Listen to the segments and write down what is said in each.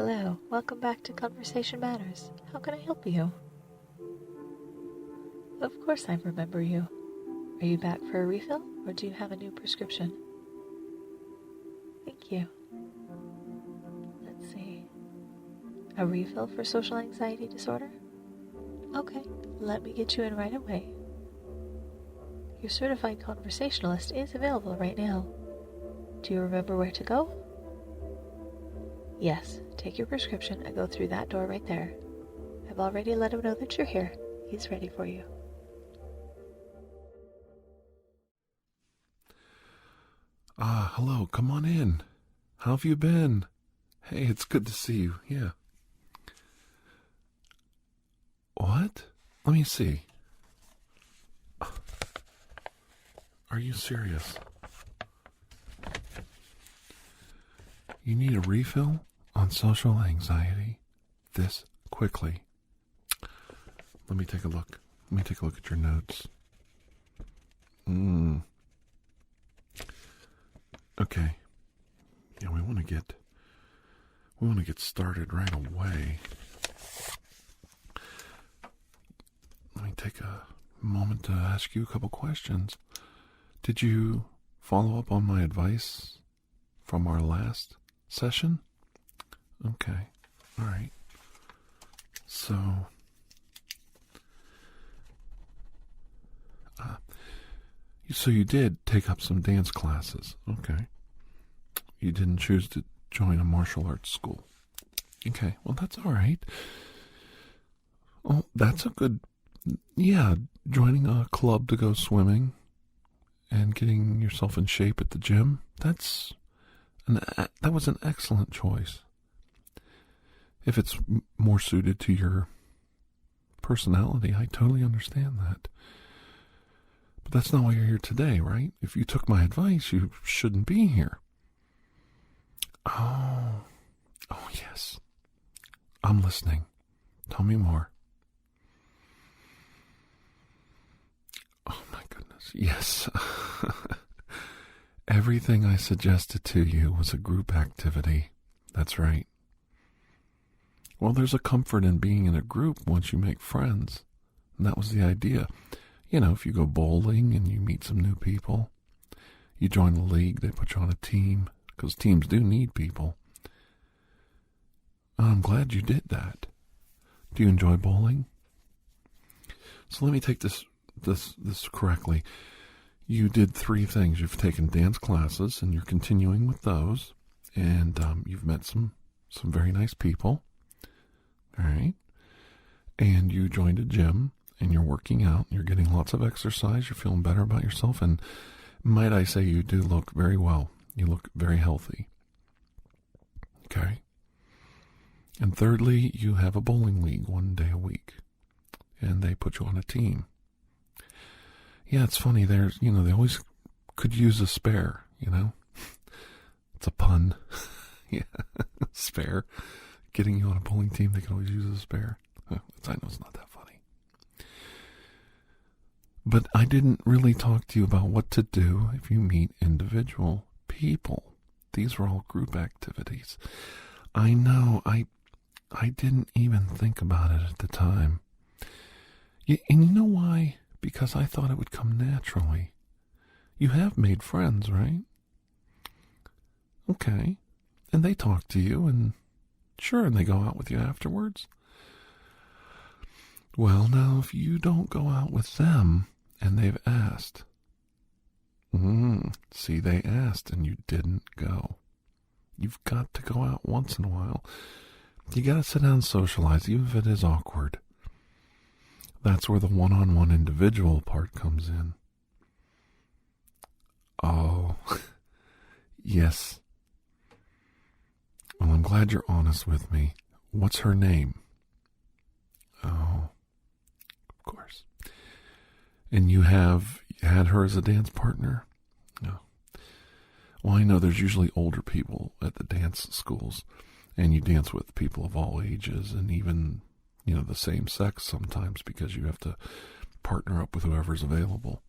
Hello, welcome back to Conversation Matters. How can I help you? Of course I remember you. Are you back for a refill, or do you have a new prescription? Thank you. Let's see. A refill for social anxiety disorder? Okay, let me get you in right away. Your certified conversationalist is available right now. Do you remember where to go? Yes, take your prescription and go through that door right there. I've already let him know that you're here. He's ready for you. Hello, come on in. How have you been? Hey, it's good to see you, yeah. What? Let me see. Are you serious? You need a refill on social anxiety this quickly? Let me take a look. Let me take a look at your notes. Okay. Yeah, we want to get started right away. Let me take a moment to ask you a couple questions. Did you follow up on my advice from our last session? Okay. All right. So, you did take up some dance classes. Okay. You didn't choose to join a martial arts school. Okay. Well, that's all right. Oh, that's a good... Yeah, joining a club to go swimming and getting yourself in shape at the gym, that was an excellent choice. If it's more suited to your personality, I totally understand that. But that's not why you're here today, right? If you took my advice, you shouldn't be here. Oh, yes. I'm listening. Tell me more. Oh, my goodness. Yes. Everything I suggested to you was a group activity. That's right. Well, there's a comfort in being in a group once you make friends. And that was the idea. You know, if you go bowling and you meet some new people, you join a league, they put you on a team, because teams do need people. I'm glad you did that. Do you enjoy bowling? So let me take this correctly. You did 3 things. You've taken dance classes, and you're continuing with those, and you've met some very nice people. All right. And you joined a gym, and you're working out. You're getting lots of exercise. You're feeling better about yourself, and might I say you do look very well. You look very healthy. Okay. And thirdly, you have a bowling league 1 day a week, and they put you on a team. Yeah, it's funny. They always could use a spare, It's a pun. Yeah, spare. Getting you on a bowling team, they could always use a spare. I know it's not that funny. But I didn't really talk to you about what to do if you meet individual people. These were all group activities. I know, I didn't even think about it at the time. And you know why? Because I thought it would come naturally. You have made friends, right? Okay. And they talk to you, and sure, and they go out with you afterwards. Well, now, if you don't go out with them, and they've asked. See, they asked, and you didn't go. You've got to go out once in a while. You got to sit down and socialize, even if it is awkward. That's where the one-on-one individual part comes in. Oh, yes. Well, I'm glad you're honest with me. What's her name? Oh, of course. And you have had her as a dance partner? No. Well, I know there's usually older people at the dance schools, and you dance with people of all ages, and even, the same sex sometimes, because you have to partner up with whoever's available.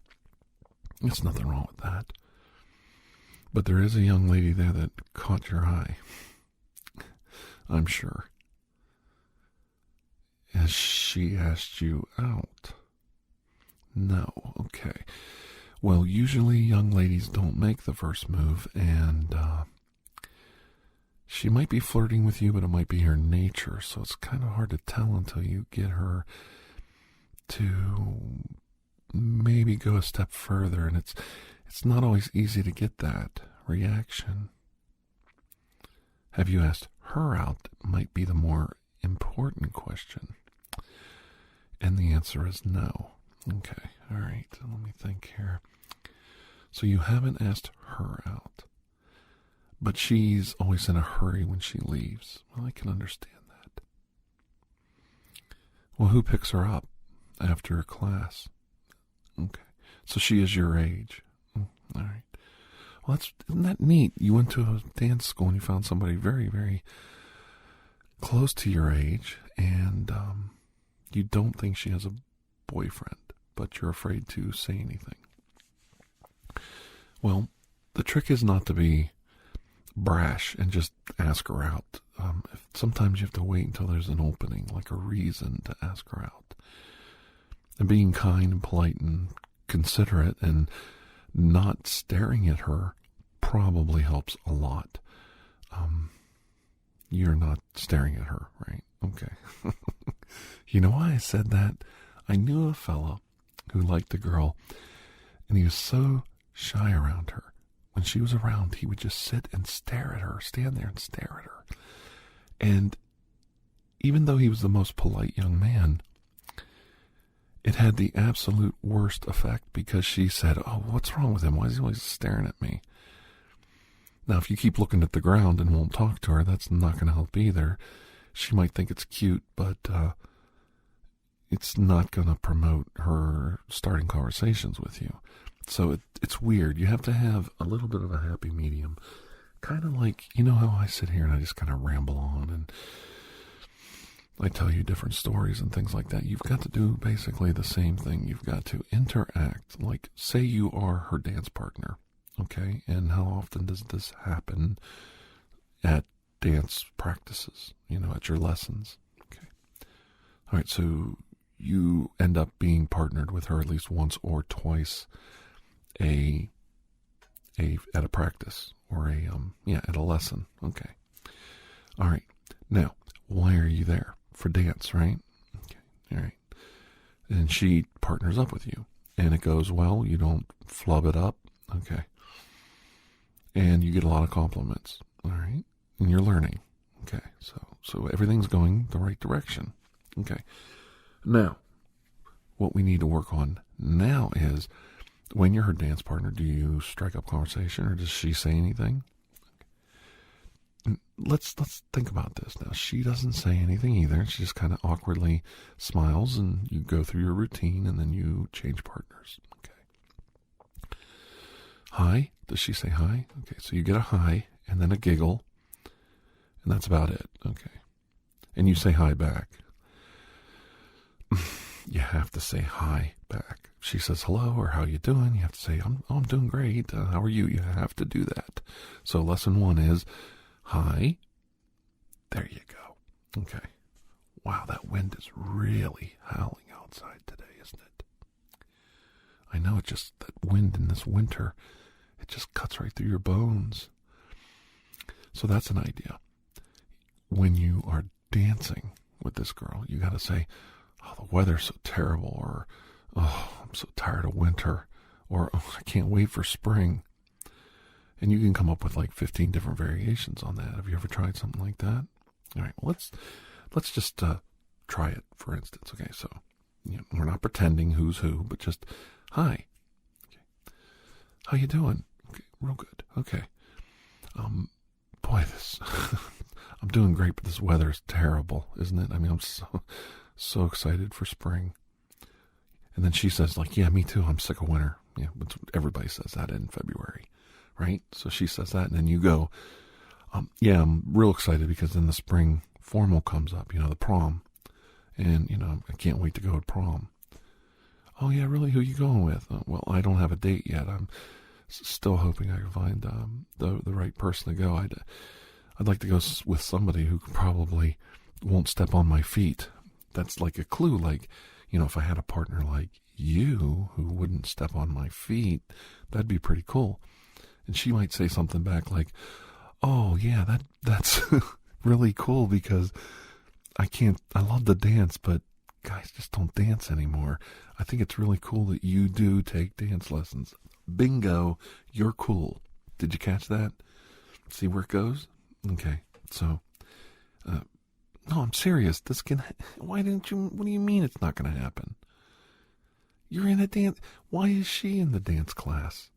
There's nothing wrong with that. But there is a young lady there that caught your eye. I'm sure. Has she asked you out? No. Okay. Well, usually young ladies don't make the first move, and she might be flirting with you, but it might be her nature, so it's kind of hard to tell until you get her to maybe go a step further, and it's not always easy to get that reaction. Have you asked her out might be the more important question. And the answer is no. Okay, all right, let me think here. So you haven't asked her out, but she's always in a hurry when she leaves. Well, I can understand that. Well, who picks her up after class? Okay, so she is your age. All right. Well, isn't that neat? You went to a dance school and you found somebody very, very close to your age, and you don't think she has a boyfriend, but you're afraid to say anything. Well, the trick is not to be brash and just ask her out. Sometimes you have to wait until there's an opening, like a reason to ask her out. And being kind and polite and considerate and not staring at her probably helps a lot. You're not staring at her, right? Okay. You know why I said that? I knew a fellow who liked a girl, and he was so shy around her. When she was around, he would just sit and stare at her, stand there and stare at her. And even though he was the most polite young man, it had the absolute worst effect, because she said, "Oh, what's wrong with him? Why is he always staring at me?" Now, if you keep looking at the ground and won't talk to her, that's not going to help either. She might think it's cute, but it's not going to promote her starting conversations with you. So it's weird. You have to have a little bit of a happy medium. Kind of like, you know how I sit here and I just kind of ramble on and I tell you different stories and things like that. You've got to do basically the same thing. You've got to interact. Like, say you are her dance partner, okay? And how often does this happen at dance practices, at your lessons? Okay. All right, so you end up being partnered with her at least once or twice at a practice or at a lesson. Okay. All right. Now, why are you there? For dance, right? Okay. All right. And she partners up with you, and it goes well. You don't flub it up. Okay. And you get a lot of compliments. All right. And you're learning. Okay. So everything's going the right direction. Okay. Now, what we need to work on now is, when you're her dance partner, do you strike up conversation, or does she say anything? Okay. Let's think about this now. She doesn't say anything either. She just kind of awkwardly smiles, and you go through your routine, and then you change partners. Okay. Hi. Does she say hi? Okay. So you get a hi, and then a giggle, and that's about it. Okay. And you say hi back. You have to say hi back. She says hello or how you doing? You have to say, I'm doing great. How are you? You have to do that. So lesson 1 is hi. There you go. Okay. Wow, that wind is really howling outside today, isn't it? I know, it's just that wind in this winter, it just cuts right through your bones. So that's an idea. When you are dancing with this girl, you got to say, "Oh, the weather's so terrible," or, "Oh, I'm so tired of winter," or, "Oh, I can't wait for spring." And you can come up with like 15 different variations on that. Have you ever tried something like that? All right, well, let's just try it, for instance. Okay, so we're not pretending who's who, but just, hi. Okay. How you doing? Okay, real good. Okay. Boy, this I'm doing great, but this weather is terrible, isn't it? I mean, I'm so excited for spring. And then she says, like, "Yeah, me too. I'm sick of winter." Yeah, but everybody says that in February, right? So she says that, and then you go, "Yeah, I'm real excited because then the spring formal comes up, the prom. And, I can't wait to go to prom." "Oh, yeah, really? Who you going with?" "Well, I don't have a date yet. I'm still hoping I can find the right person to go. I'd like to go with somebody who probably won't step on my feet. That's like a clue. Like, if I had a partner like you who wouldn't step on my feet, that'd be pretty cool. And she might say something back like, oh yeah, that's really cool because I love to dance, but guys just don't dance anymore. I think it's really cool that you do take dance lessons. Bingo, you're cool. Did you catch that? See where it goes? Okay, so, no, I'm serious. What do you mean it's not going to happen? You're in a dance. Why is she in the dance class?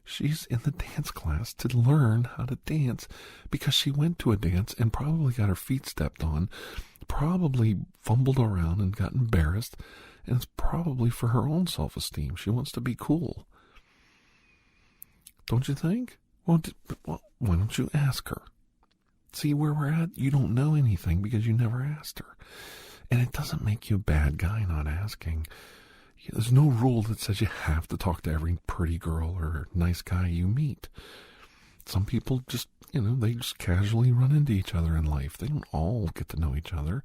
She's in the dance class to learn how to dance because she went to a dance and probably got her feet stepped on, probably fumbled around and got embarrassed, and it's probably for her own self-esteem. She wants to be cool. Don't you think? Well, why don't you ask her? See where we're at? You don't know anything because you never asked her. And it doesn't make you a bad guy not asking. There's no rule that says you have to talk to every pretty girl or nice guy you meet. Some people just, they just casually run into each other in life. They don't all get to know each other.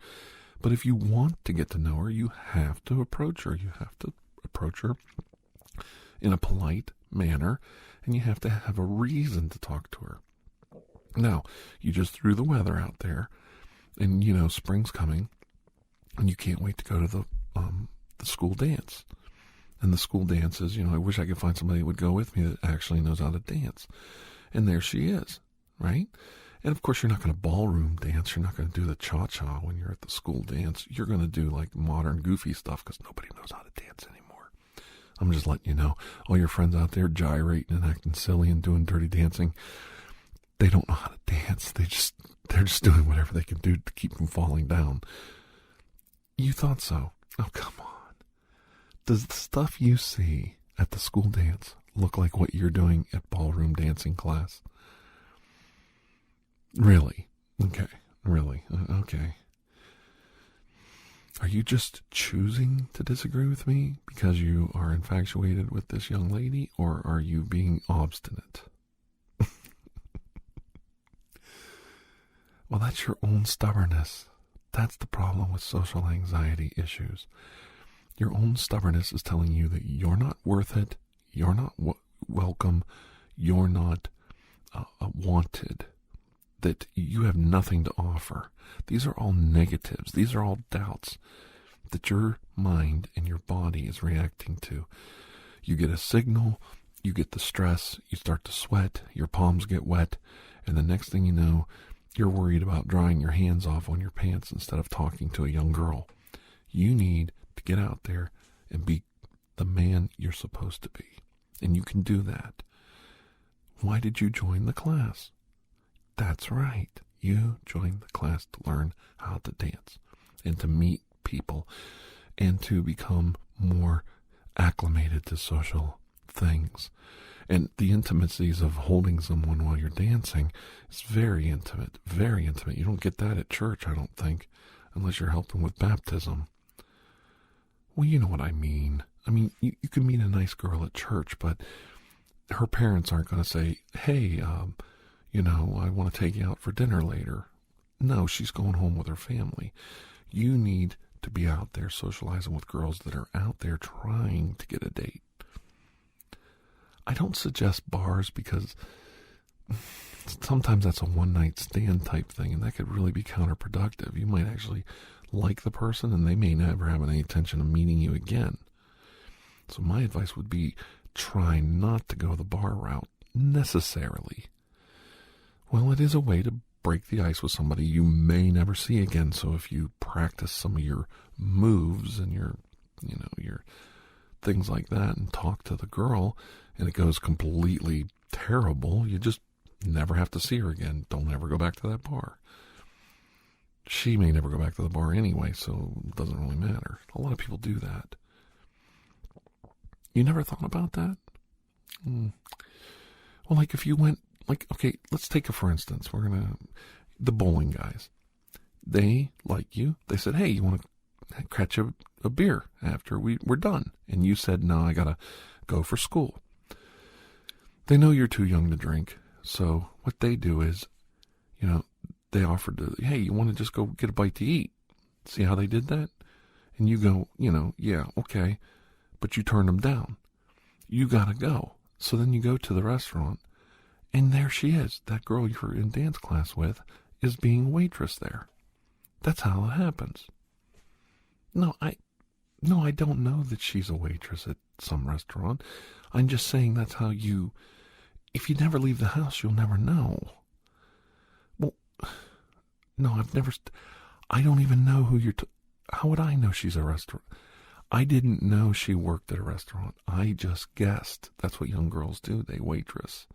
But if you want to get to know her, you have to approach her. You have to approach her in a polite manner, and you have to have a reason to talk to her. Now, you just threw the weather out there, and, spring's coming, and you can't wait to go to the school dance. And the school dance is, I wish I could find somebody that would go with me that actually knows how to dance. And there she is, right? And of course, you're not going to ballroom dance. You're not going to do the cha-cha when you're at the school dance. You're going to do like modern goofy stuff because nobody knows how to dance anymore. I'm just letting you know. All your friends out there gyrating and acting silly and doing dirty dancing, they don't know how to dance. They're just doing whatever they can do to keep from falling down. You thought so. Oh, come on. Does the stuff you see at the school dance look like what you're doing at ballroom dancing class? Really? Okay. Really? Okay. Are you just choosing to disagree with me because you are infatuated with this young lady, or are you being obstinate? Well, that's your own stubbornness. That's the problem with social anxiety issues. Your own stubbornness is telling you that you're not worth it, you're not welcome, you're not wanted, that you have nothing to offer. These are all negatives. These are all doubts that your mind and your body is reacting to. You get a signal, you get the stress, you start to sweat, your palms get wet, and the next thing you know, you're worried about drying your hands off on your pants instead of talking to a young girl. You need to get out there and be the man you're supposed to be. And you can do that. Why did you join the class? That's right. You joined the class to learn how to dance and to meet people and to become more acclimated to social things. And the intimacies of holding someone while you're dancing is very intimate, very intimate. You don't get that at church, I don't think, unless you're helping with baptism. Well, you know what I mean. I mean, you can meet a nice girl at church, but her parents aren't going to say, hey, I want to take you out for dinner later. No, she's going home with her family. You need to be out there socializing with girls that are out there trying to get a date. I don't suggest bars because sometimes that's a one-night stand type thing, and that could really be counterproductive. You might actually like the person, and they may never have any intention of meeting you again. So my advice would be try not to go the bar route necessarily. Well, it is a way to break the ice with somebody you may never see again. So if you practice some of your moves and your things like that and talk to the girl and it goes completely terrible, you just never have to see her again. Don't ever go back to that bar. She may never go back to the bar anyway, so it doesn't really matter. A lot of people do that. You never thought about that? Well, like if you went, okay, let's take it for instance. The bowling guys. They like you. They said, hey, you want to catch a beer after we're done? And you said, no, I got to go for school. They know you're too young to drink. So what they do is, they offered to, hey, you want to just go get a bite to eat? See how they did that? And you go, yeah, okay. But you turn them down. You got to go. So then you go to the restaurant, and there she is. That girl you're in dance class with is being a waitress there. That's how it happens. No, I don't know that she's a waitress at some restaurant. I'm just saying that's how if you never leave the house, you'll never know. Well, no, I don't even know who how would I know she's a restaurant? I didn't know she worked at a restaurant. I just guessed. That's what young girls do. They waitress.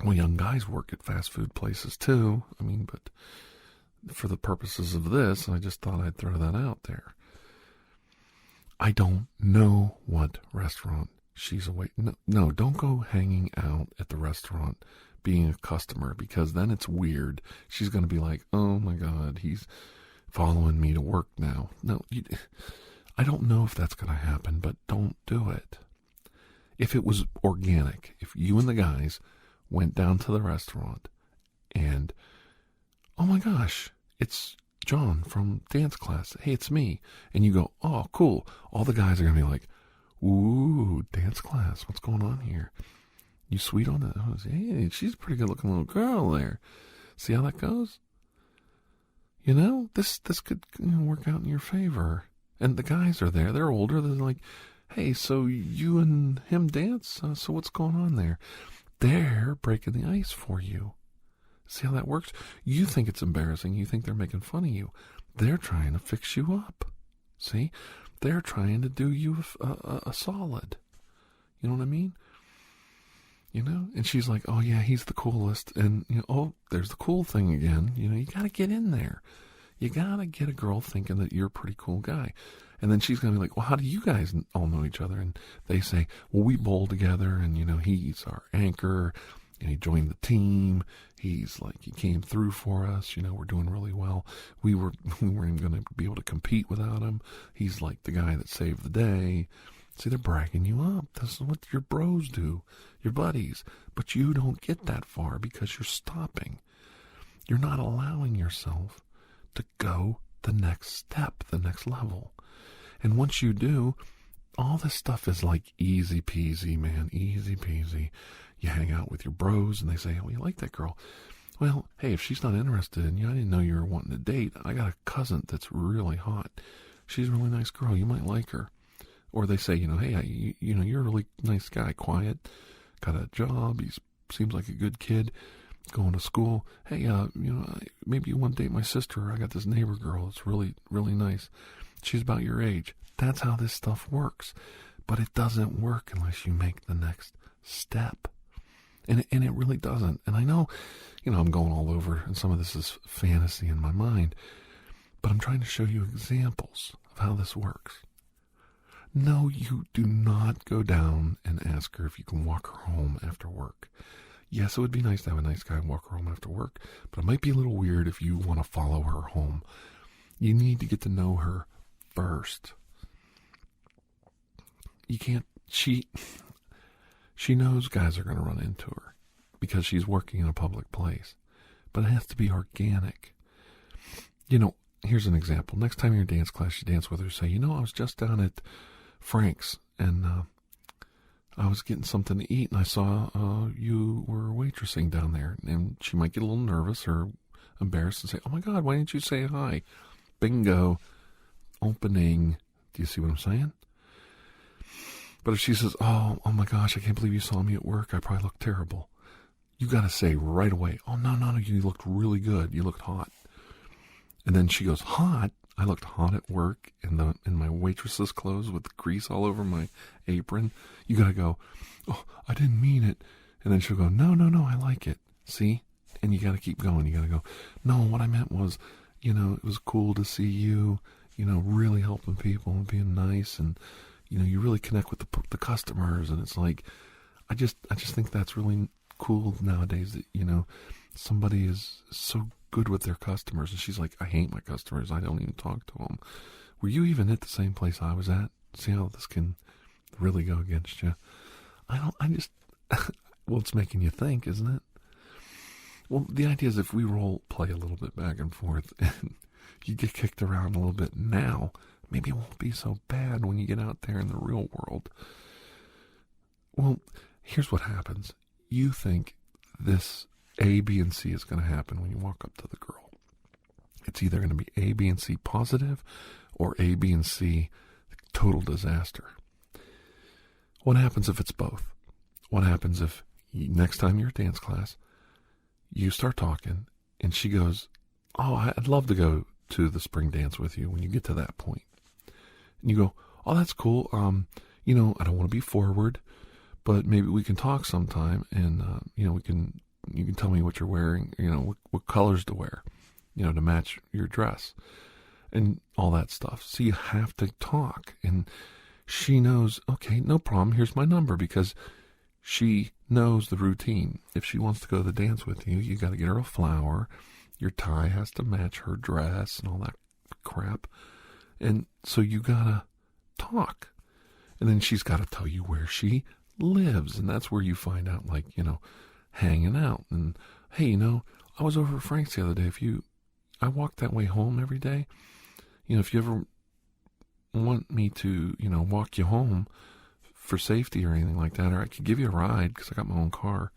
Well, young guys work at fast food places too. But for the purposes of this, I just thought I'd throw that out there. I don't know what restaurant she's a wait. No, don't go hanging out at the restaurant being a customer, because then it's weird. She's going to be like, oh my God, he's following me to work now. No, I don't know if that's going to happen, but don't do it. If it was organic, if you and the guys went down to the restaurant and, oh my gosh, it's John from dance class. Hey, it's me. And you go, oh, cool. All the guys are going to be like, ooh, dance class. What's going on here? You sweet on it? Hey, she's a pretty good looking little girl there. See how that goes? This could work out in your favor. And the guys are there. They're older. They're like, hey, so you and him dance? So what's going on there? They're breaking the ice for you. See how that works? You think it's embarrassing. You think they're making fun of you. They're trying to fix you up. See? They're trying to do you a solid. You know what I mean? And she's like, oh yeah, he's the coolest. And, oh, there's the cool thing again. You got to get in there. You got to get a girl thinking that you're a pretty cool guy. And then she's going to be like, well, how do you guys all know each other? And they say, well, we bowl together, and, he's our anchor, and he joined the team. He's like, he came through for us. We're doing really well. We weren't going to be able to compete without him. He's like the guy that saved the day. See, they're bragging you up. This is what your bros do, your buddies. But you don't get that far because you're stopping. You're not allowing yourself to go the next step, the next level. And once you do, all this stuff is like easy peasy, man, easy peasy. You hang out with your bros and they say, oh, you like that girl? Well, hey, if she's not interested in you, I didn't know you were wanting to date. I got a cousin that's really hot. She's a really nice girl. You might like her. Or they say, hey, you're a really nice guy, quiet, got a job. He seems like a good kid, going to school. Hey, maybe you want to date my sister. I got this neighbor girl. It's really, really nice. She's about your age. That's how this stuff works. But it doesn't work unless you make the next step. And it really doesn't. And I know, I'm going all over, and some of this is fantasy in my mind. But I'm trying to show you examples of how this works. No, you do not go down and ask her if you can walk her home after work. Yes, it would be nice to have a nice guy walk her home after work, but it might be a little weird if you want to follow her home. You need to get to know her first. You can't, she knows guys are going to run into her because she's working in a public place, but it has to be organic. Here's an example. Next time you're in dance class, you dance with her, say, I was just down at Frank's, and I was getting something to eat, and I saw you were waitressing down there. And she might get a little nervous or embarrassed and say, oh my God, why didn't you say hi? Bingo. Opening. Do you see what I'm saying? But if she says, oh my gosh, I can't believe you saw me at work. I probably look terrible. You got to say right away, oh, no, you looked really good. You looked hot. And then she goes, hot? I looked hot at work in my waitress's clothes with grease all over my apron. You got to go, oh, I didn't mean it. And then she'll go, no, I like it. See? And you got to keep going. You got to go, no, what I meant was, it was cool to see you, really helping people and being nice. And, you really connect with the customers. And it's like, I just think that's really cool nowadays that, somebody is so good with their customers. And she's like, I hate my customers. I don't even talk to them. Were you even at the same place I was at? See how this can really go against you? Well, it's making you think, isn't it? Well, the idea is if we role play a little bit back and forth and you get kicked around a little bit now, maybe it won't be so bad when you get out there in the real world. Well, here's what happens. You think this A, B, and C is going to happen when you walk up to the girl. It's either going to be A, B, and C positive or A, B, and C total disaster. What happens if it's both? What happens if next time you're at dance class, you start talking and she goes, oh, I'd love to go to the spring dance with you when you get to that point. And you go, oh, that's cool. I don't want to be forward, but maybe we can talk sometime and, you can tell me what you're wearing, what colors to wear, to match your dress and all that stuff. So you have to talk. And she knows, okay, no problem. Here's my number, because she knows the routine. If she wants to go to the dance with you, you got to get her a flower. Your tie has to match her dress and all that crap. And so you got to talk. And then she's got to tell you where she lives. And that's where you find out, hanging out. And, hey, I was over at Frank's the other day. I walk that way home every day. If you ever want me to, walk you home for safety or anything like that, or I could give you a ride because I got my own car.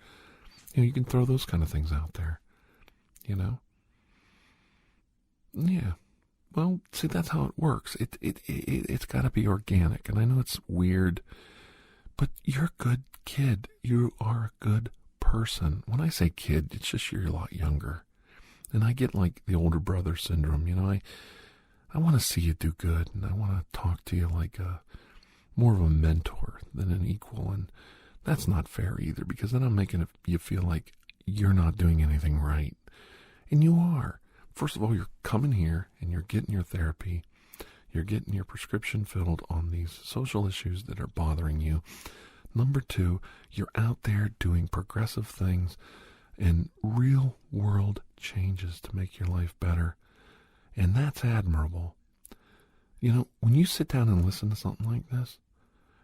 You can throw those kind of things out there, Yeah. Well, see, that's how it works. It's got to be organic. And I know it's weird, but you're a good kid. You are a good person. When I say kid, it's just you're a lot younger. And I get like the older brother syndrome. I want to see you do good, and I want to talk to you like more of a mentor than an equal. And that's not fair either, because then I'm making you feel like you're not doing anything right. And you are. First of all, you're coming here and you're getting your therapy. You're getting your prescription filled on these social issues that are bothering you. Number two, you're out there doing progressive things and real world changes to make your life better. And that's admirable. When you sit down and listen to something like this,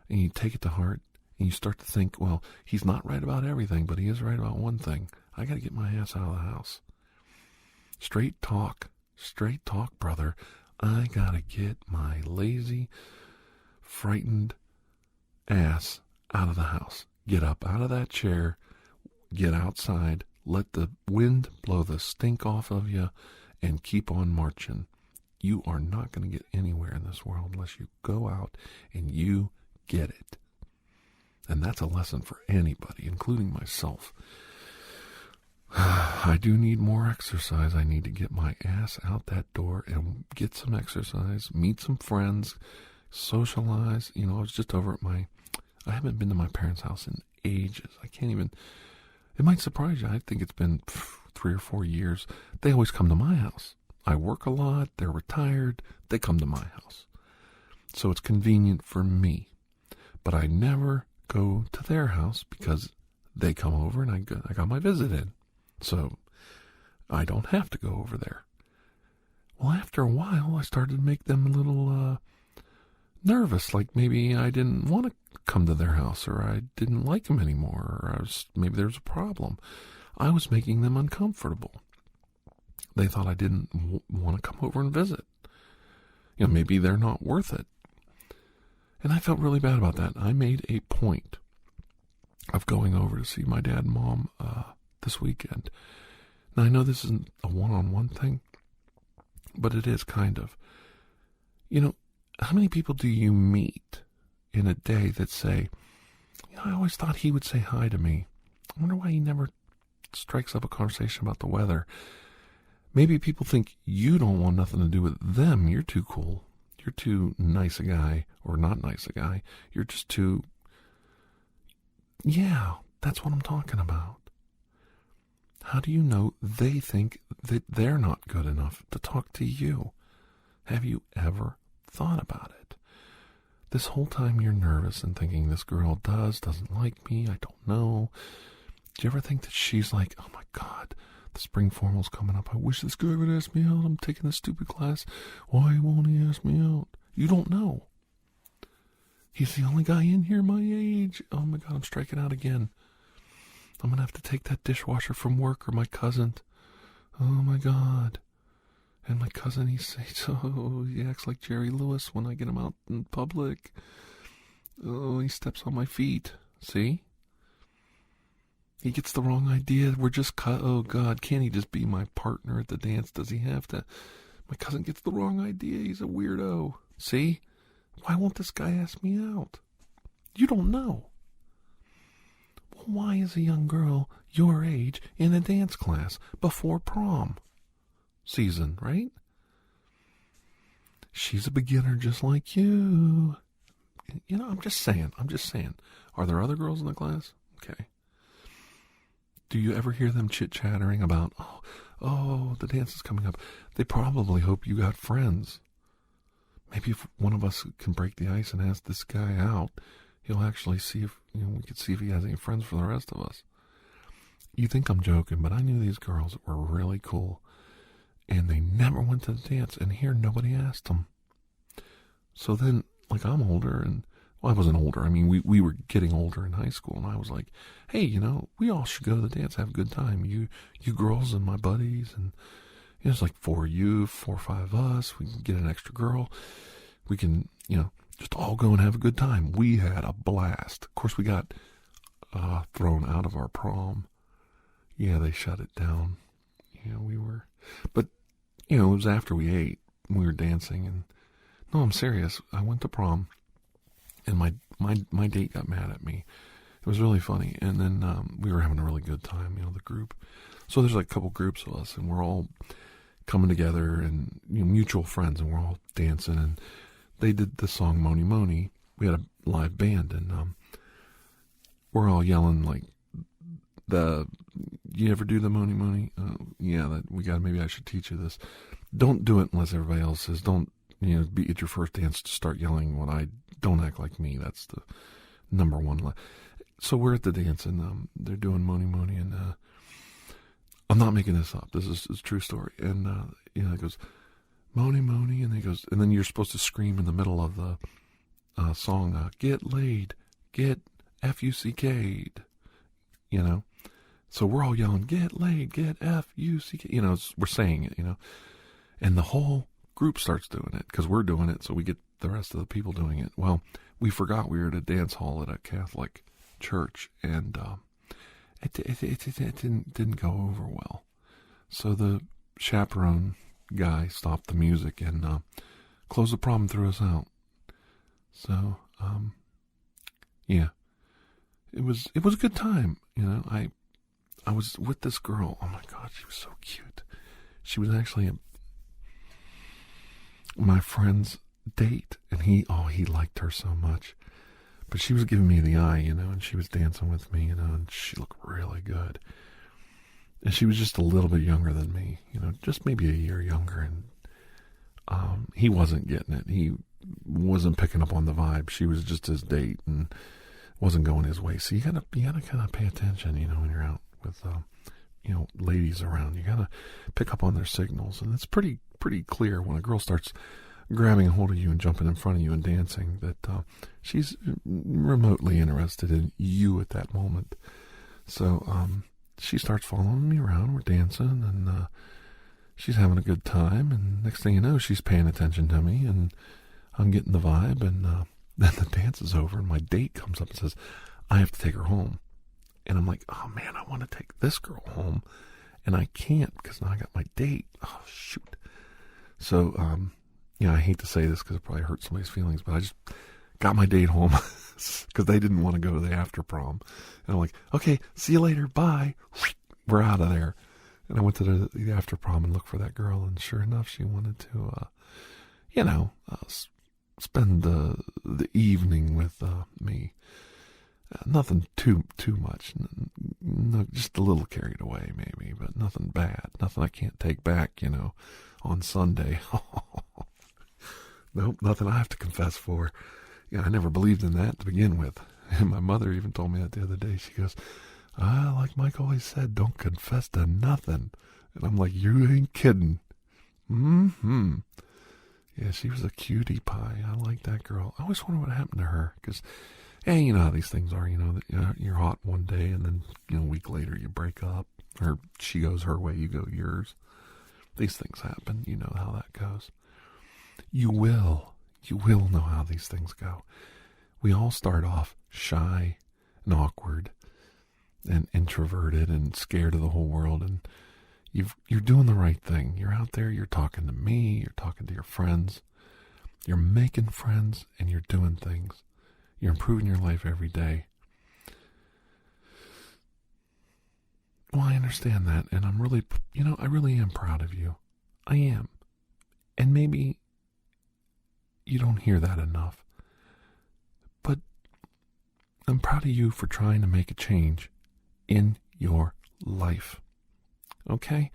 and you take it to heart, and you start to think, well, he's not right about everything, but he is right about one thing. I got to get my ass out of the house. Straight talk, brother. I got to get my lazy, frightened ass out of the house. Get up out of that chair, get outside, let the wind blow the stink off of you, and keep on marching. You are not going to get anywhere in this world unless you go out and you get it. And that's a lesson for anybody, including myself. I do need more exercise. I need to get my ass out that door and get some exercise, meet some friends, socialize. I was just over at I haven't been to my parents' house in ages. I can't even, it might surprise you. I think it's been 3 or 4 years. They always come to my house. I work a lot. They're retired. They come to my house. So it's convenient for me. But I never go to their house because they come over and I got my visit in. So I don't have to go over there. Well, after a while, I started to make them a little nervous. Like maybe I didn't want to come to their house, or I didn't like them anymore, or maybe there was a problem. I was making them uncomfortable. They thought I didn't want to come over and visit. Maybe they're not worth it. And I felt really bad about that. I made a point of going over to see my dad and mom this weekend. Now, I know this isn't a one-on-one thing, but it is kind of. How many people do you meet in a day that say, I always thought he would say hi to me. I wonder why he never strikes up a conversation about the weather. Maybe people think you don't want nothing to do with them. You're too cool. You're too nice a guy, or not nice a guy. You're just too... Yeah, that's what I'm talking about. How do you know they think that they're not good enough to talk to you? Have you ever thought about it? This whole time you're nervous and thinking this girl doesn't like me, I don't know. Do you ever think that she's like, oh my God, the spring formal's coming up. I wish this guy would ask me out. I'm taking this stupid class. Why won't he ask me out? You don't know. He's the only guy in here my age. Oh my God, I'm striking out again. I'm going to have to take that dishwasher from work or my cousin. Oh my God. And my cousin, he acts like Jerry Lewis when I get him out in public. Oh, he steps on my feet. See? He gets the wrong idea. We're just oh God, can't he just be my partner at the dance? Does he have to? My cousin gets the wrong idea. He's a weirdo. See? Why won't this guy ask me out? You don't know. Well, why is a young girl your age in a dance class before prom season, right? She's a beginner just like you. You know, I'm just saying. Are there other girls in the class? Okay. Do you ever hear them chit-chattering about, oh, the dance is coming up? They probably hope you got friends. Maybe if one of us can break the ice and ask this guy out, he'll actually see if, we could see if he has any friends for the rest of us. You think I'm joking, but I knew these girls that were really cool, and they never went to the dance, and here nobody asked them. So then, like, I'm older, and well, I wasn't older. I mean, we were getting older in high school, and I was like, hey, we all should go to the dance, have a good time. You girls and my buddies, and it's like 4 or 5 of us. We can get an extra girl. We can, just all go and have a good time. We had a blast. Of course, we got thrown out of our prom. Yeah, they shut it down. But, it was after we ate, we were dancing, and no, I'm serious. I went to prom. And my date got mad at me. It was really funny. And then we were having a really good time, the group. So there's like a couple groups of us, and we're all coming together and mutual friends, and we're all dancing. And they did the song Moni Moni. We had a live band, and we're all yelling like you ever do the Moni Moni? Yeah, maybe I should teach you this. Don't do it unless everybody else says. Don't, be at your first dance to start yelling what I don't act like me. That's the number one. So we're at the dance, and they're doing Moni Moni, and I'm not making this up. This is a true story. And it goes Moni Moni, and and then you're supposed to scream in the middle of the song, get laid, get F-U-C-K'd, So we're all yelling, get laid, get F-U-C-K, we're saying it, and the whole group starts doing it because we're doing it, so we get the rest of the people doing it. Well, we forgot we were at a dance hall at a Catholic church, and it didn't go over well. So the chaperone guy stopped the music and closed the prom and threw us out. So yeah, it was a good time. I was with this girl. Oh my God, she was so cute. She was actually my friend's date, and he liked her so much. But she was giving me the eye, and she was dancing with me, and she looked really good. And she was just a little bit younger than me, just maybe a year younger, and he wasn't getting it. He wasn't picking up on the vibe. She was just his date and wasn't going his way. So you gotta kind of pay attention, when you're out with ladies around. You gotta pick up on their signals, and it's pretty clear when a girl starts grabbing a hold of you and jumping in front of you and dancing that she's remotely interested in you at that moment. So she starts following me around. We're dancing, and she's having a good time, and next thing you know, she's paying attention to me, and I'm getting the vibe, and then the dance is over, and my date comes up and says, I have to take her home. And I'm like, oh man, I want to take this girl home, and I can't because now I got my date. Oh, shoot. So, I hate to say this because it probably hurts somebody's feelings, but I just got my date home because they didn't want to go to the after prom. And I'm like, okay, see you later, bye. We're out of there. And I went to the after prom and looked for that girl, and sure enough, she wanted to, spend the evening with me. Nothing too much. No, just a little carried away, maybe, but nothing bad. Nothing I can't take back, on Sunday. Nope, nothing I have to confess for. I never believed in that to begin with. And my mother even told me that the other day. She goes, like Mike always said, don't confess to nothing. And I'm like, you ain't kidding. Mm-hmm. Yeah, she was a cutie pie. I like that girl. I always wonder what happened to her. Because And you know how these things are, that you're hot one day and then, a week later you break up, or she goes her way, you go yours. These things happen. You know how that goes. You will know how these things go. We all start off shy and awkward and introverted and scared of the whole world, and you're doing the right thing. You're out there, you're talking to me, you're talking to your friends, you're making friends, and you're doing things. You're improving your life every day. Well, I understand that, and I'm really, I really am proud of you. I am. And maybe you don't hear that enough. But I'm proud of you for trying to make a change in your life. Okay?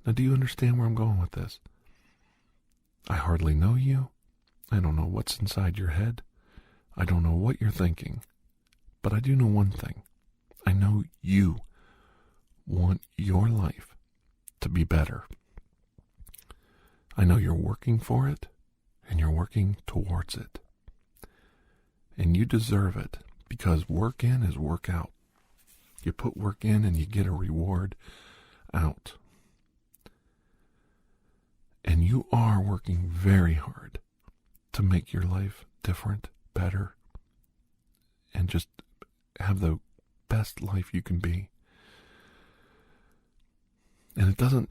Now, do you understand where I'm going with this? I hardly know you. I don't know what's inside your head. I don't know what you're thinking. But I do know one thing. I know you want your life to be better. I know you're working for it, and you're working towards it. And you deserve it, because work in is work out. You put work in and you get a reward out. And you are working very hard to make your life different, better, and just have the best life you can be. And it doesn't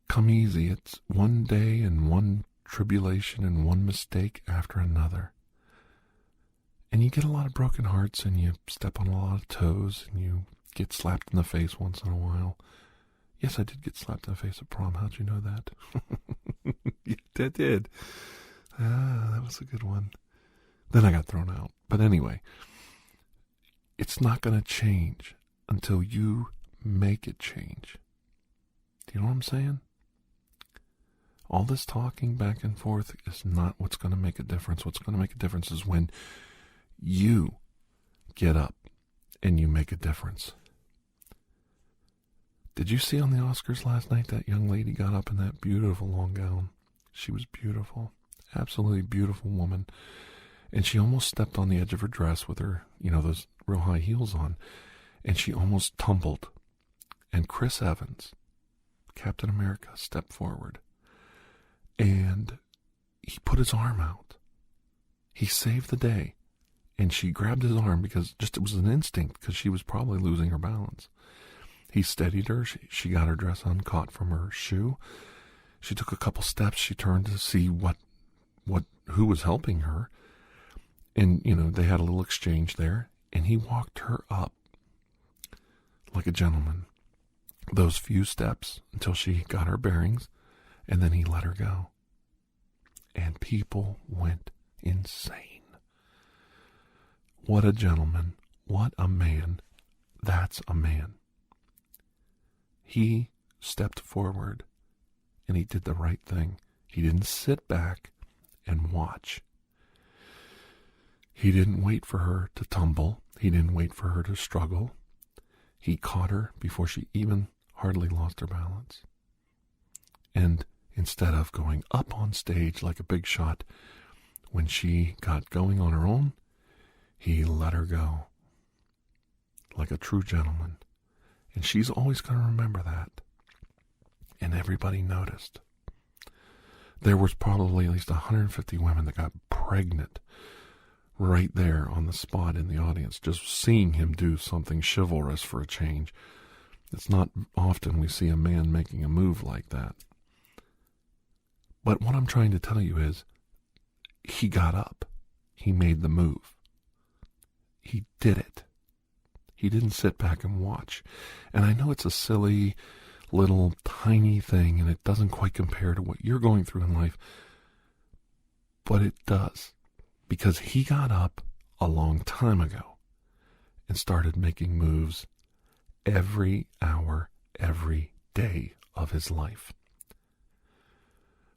come easy. It's one day and one tribulation and one mistake after another. And you get a lot of broken hearts, and you step on a lot of toes, and you get slapped in the face once in a while. Yes, I did get slapped in the face at prom. How'd you know that? I did. That was a good one. Then I got thrown out. But anyway, it's not going to change until you make it change. Do you know what I'm saying? All this talking back and forth is not what's going to make a difference. What's going to make a difference is when you get up and you make a difference. Did you see on the Oscars last night that young lady got up in that beautiful long gown? She was beautiful. Absolutely beautiful woman. And she almost stepped on the edge of her dress with her, those real high heels on. And she almost tumbled. And Chris Evans, Captain America, stepped forward. And he put his arm out. He saved the day. And she grabbed his arm because it was an instinct, because she was probably losing her balance. He steadied her. She got her dress uncaught from her shoe. She took a couple steps. She turned to see who was helping her. And, they had a little exchange there. And he walked her up like a gentleman. Those few steps until she got her bearings. And then he let her go. And people went insane. What a gentleman. What a man. That's a man. He stepped forward and he did the right thing. He didn't sit back and watch. He didn't wait for her to tumble. He didn't wait for her to struggle. He caught her before she even hardly lost her balance. And instead of going up on stage like a big shot, when she got going on her own, he let her go like a true gentleman. And she's always going to remember that. And everybody noticed. There was probably at least 150 women that got pregnant right there on the spot in the audience, just seeing him do something chivalrous for a change. It's not often we see a man making a move like that. But what I'm trying to tell you is, he got up. He made the move. He did it. He didn't sit back and watch. And I know it's a silly, little, tiny thing, and it doesn't quite compare to what you're going through in life. But it does. Because he got up a long time ago and started making moves every hour, every day of his life.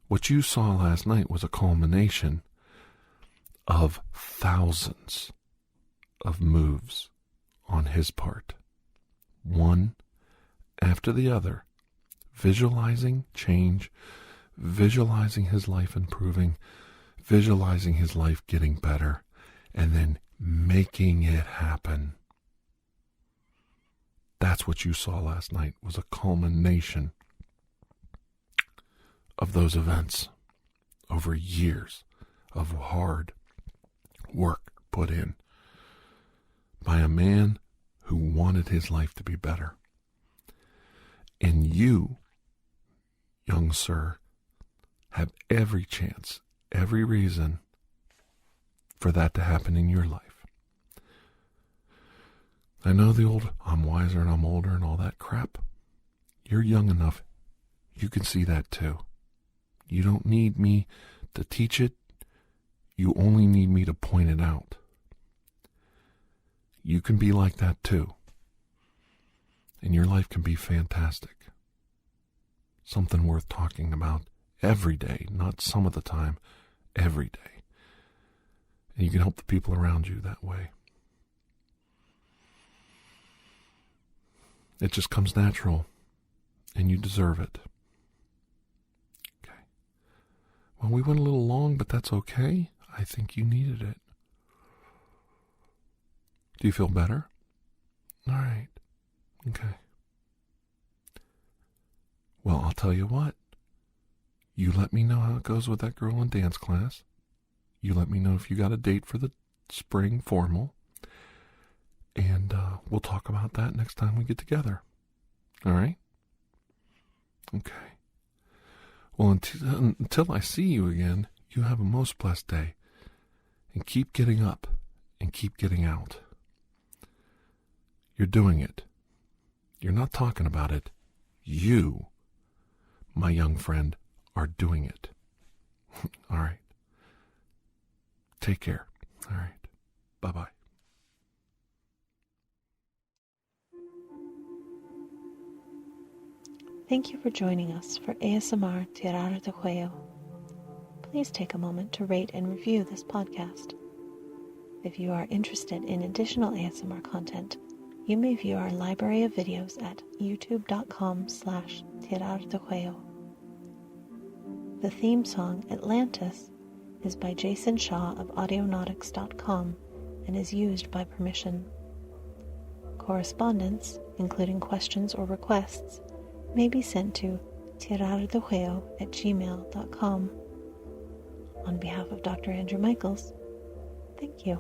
What you saw last night was a culmination of thousands of moves on his part, one after the other, visualizing change, visualizing his life improving, visualizing his life getting better, and then making it happen. That's what you saw last night, was a culmination of those events over years of hard work put in by a man who wanted his life to be better. And you, young sir, have every chance, every reason for that to happen in your life. I know the old I'm wiser and I'm older and all that crap. You're young enough. You can see that too. You don't need me to teach it. You only need me to point it out. You can be like that too. And your life can be fantastic. Something worth talking about every day, not some of the time, every day. And you can help the people around you that way. It just comes natural, and you deserve it. Okay. Well, we went a little long, but that's okay. I think you needed it. Do you feel better? All right. Okay. Well, I'll tell you what. You let me know how it goes with that girl in dance class. You let me know if you got a date for the spring formal. And we'll talk about that next time we get together. All right? Okay. Well, until I see you again, you have a most blessed day. And keep getting up and keep getting out. You're doing it. You're not talking about it. You, my young friend, are doing it. All right. Take care. All right. Bye-bye. Thank you for joining us for ASMR TirarADeguello. Please take a moment to rate and review this podcast. If you are interested in additional ASMR content, you may view our library of videos at youtube.com/TirarADeguello. The theme song, Atlantis, is by Jason Shaw of audionautics.com and is used by permission. Correspondence, including questions or requests, may be sent to TirarADeguello@gmail.com. On behalf of Dr. Andrew Michaels, thank you.